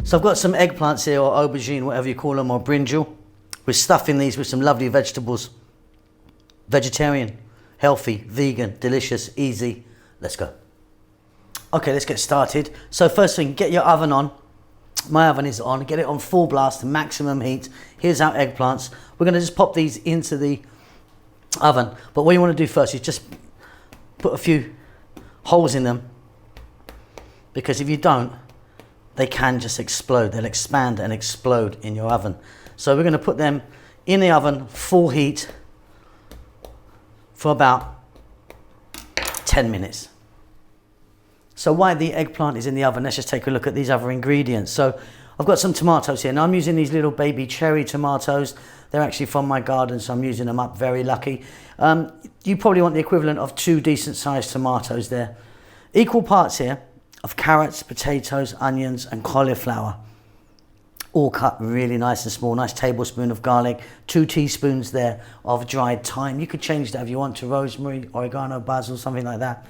So I've got some eggplants here, or aubergine, whatever you call them, or brinjal. We're stuffing these with some lovely vegetables. Vegetarian, healthy, vegan, delicious, easy. Let's go. Okay, let's get started. So first thing, get your oven on. My oven is on. Get it on full blast, maximum heat. Here's our eggplants. We're going to just pop these into the oven. But what you want to do first is just put a few holes in them, because if you don't, they can just explode. They'll expand and explode in your oven. So we're going to put them in the oven, full heat, for about 10 minutes. So while the eggplant is in the oven, let's just take a look at these other ingredients. So I've got some tomatoes here. Now I'm using these little baby cherry tomatoes. They're actually from my garden, so I'm using them up, very lucky. You probably want the equivalent of 2 decent sized tomatoes there. Equal parts here of carrots, potatoes, onions and cauliflower. All cut really nice and small. Nice tablespoon of garlic, 2 teaspoons there of dried thyme. You could change that if you want to rosemary, oregano, basil, something like that.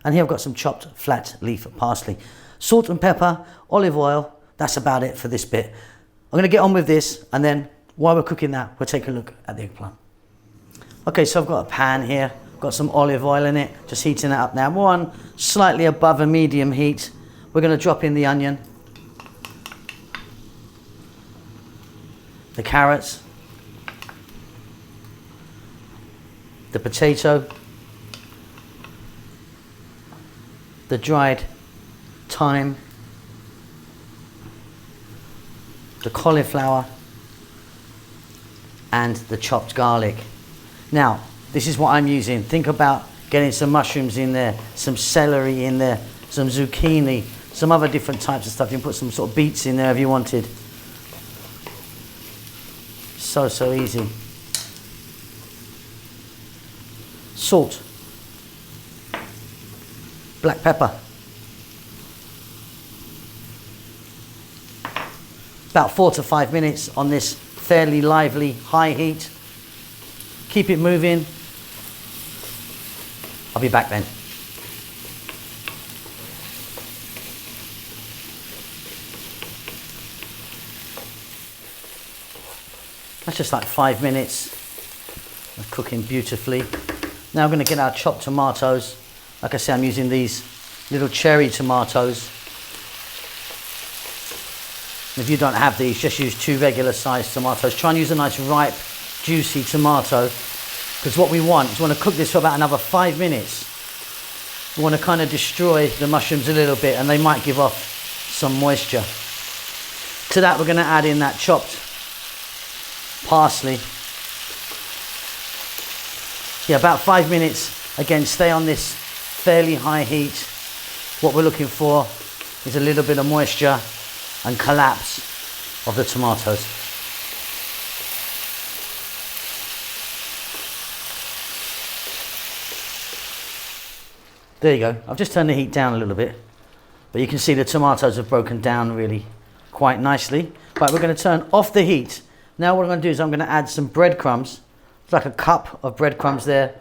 And here I've got some chopped flat leaf parsley. Salt and pepper, olive oil, that's about it for this bit. I'm going to get on with this, and then while we're cooking that, we'll take a look at the eggplant. Okay, so I've got a pan here. Got some olive oil in it, just heating it up now. We're on slightly above a medium heat. We're going to drop in the onion, the carrots, the potato, the dried thyme, the cauliflower, and the chopped garlic. Now, this is what I'm using. Think about getting some mushrooms in there, some celery in there, some zucchini, some other different types of stuff. You can put some sort of beets in there if you wanted. So easy. Salt. Black pepper. About 4 to 5 minutes on this fairly lively high heat. Keep it moving. I'll be back then. That's just like 5 minutes of cooking beautifully. Now I'm going to get our chopped tomatoes. Like I said, I'm using these little cherry tomatoes. If you don't have these, just use 2 regular sized tomatoes. Try and use a nice ripe, juicy tomato, because what we want is we want to cook this for about another 5 minutes. We want to kind of destroy the mushrooms a little bit, and they might give off some moisture. To that, we're going to add in that chopped parsley. Yeah, about 5 minutes. Again, stay on this fairly high heat. What we're looking for is a little bit of moisture and collapse of the tomatoes. There you go. I've just turned the heat down a little bit, but you can see the tomatoes have broken down really quite nicely. Right, we're going to turn off the heat. Now what I'm going to do is I'm going to add some breadcrumbs. It's like a cup of breadcrumbs there,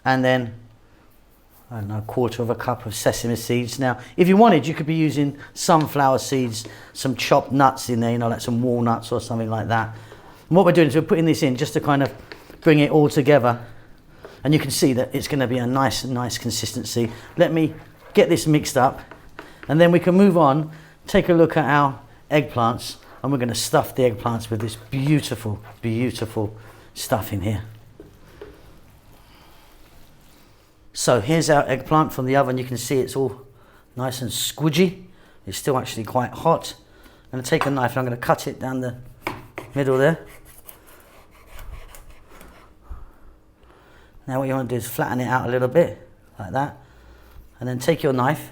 and then I don't know, 1/4 cup of sesame seeds. Now, if you wanted, you could be using sunflower seeds, some chopped nuts in there, you know, like some walnuts or something like that. And what we're doing is we're putting this in just to kind of bring it all together. And you can see that it's going to be a nice consistency. Let me get this mixed up, and then we can move on, take a look at our eggplants, and we're going to stuff the eggplants with this beautiful, beautiful stuff in here. So here's our eggplant from the oven. You can see it's all nice and squidgy. It's still actually quite hot. I'm going to take a knife and I'm going to cut it down the middle there. Now what you want to do is flatten it out a little bit, like that. And then take your knife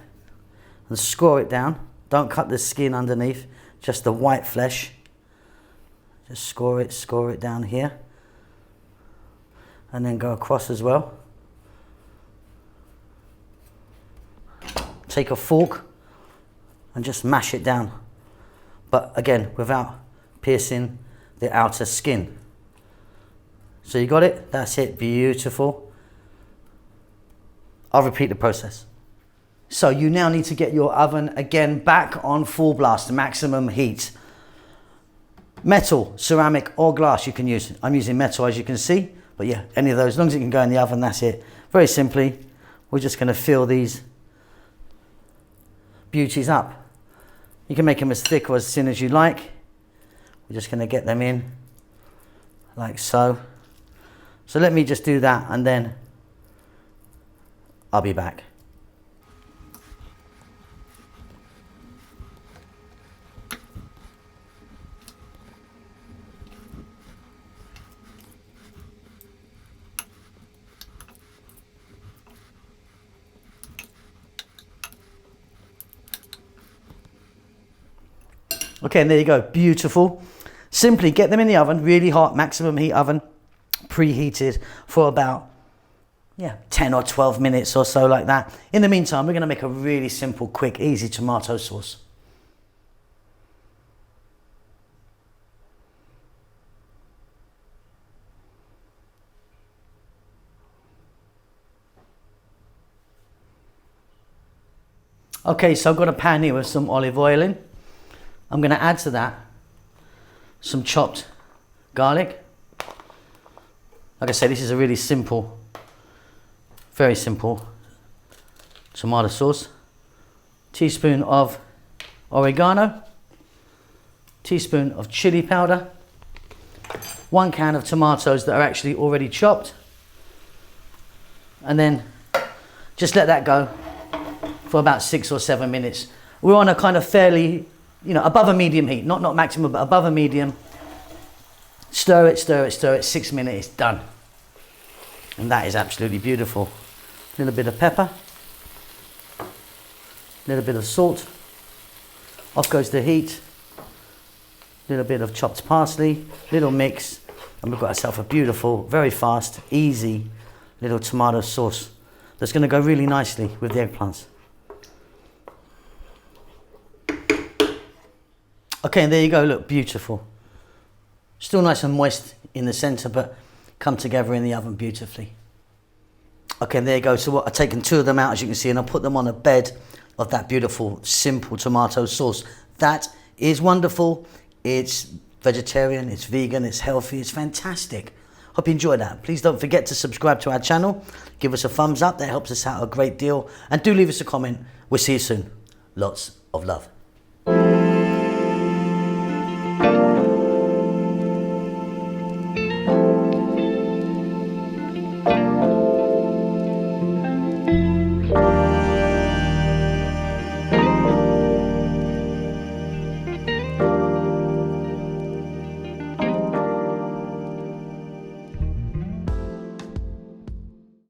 and score it down. Don't cut the skin underneath, just the white flesh. Just score it down here. And then go across as well. Take a fork and just mash it down. But again, without piercing the outer skin. So you got it? That's it, beautiful. I'll repeat the process. So you now need to get your oven again back on full blast, maximum heat. Metal, ceramic or glass you can use. I'm using metal as you can see, but yeah, any of those, as long as it can go in the oven, that's it. Very simply, we're just going to fill these beauties up. You can make them as thick or as thin as you like. We're just going to get them in like so. So let me just do that and then I'll be back. Okay, and there you go, beautiful. Simply get them in the oven, really hot, maximum heat oven, preheated for about 10 or 12 minutes or so like that. In the meantime, we're going to make a really simple, quick, easy tomato sauce. Okay, so I've got a pan here with some olive oil in. I'm going to add to that some chopped garlic. Like I said, this is a really simple, very simple tomato sauce. Teaspoon of oregano, teaspoon of chili powder, 1 can of tomatoes that are actually already chopped, and then just let that go for about 6 or 7 minutes. We're on a kind of fairly, above a medium heat, not maximum, but above a medium. Stir it, stir it, stir it, 6 minutes, it's done. And that is absolutely beautiful. A little bit of pepper, a little bit of salt, off goes the heat, a little bit of chopped parsley, little mix, and we've got ourselves a beautiful, very fast, easy little tomato sauce that's going to go really nicely with the eggplants. Okay, and there you go, look, beautiful. Still nice and moist in the center, but come together in the oven beautifully. Okay, and there you go. So I've taken 2 of them out, as you can see, and I'll put them on a bed of that beautiful, simple tomato sauce. That is wonderful. It's vegetarian, it's vegan, it's healthy, it's fantastic. Hope you enjoyed that. Please don't forget to subscribe to our channel. Give us a thumbs up, that helps us out a great deal. And do leave us a comment. We'll see you soon. Lots of love.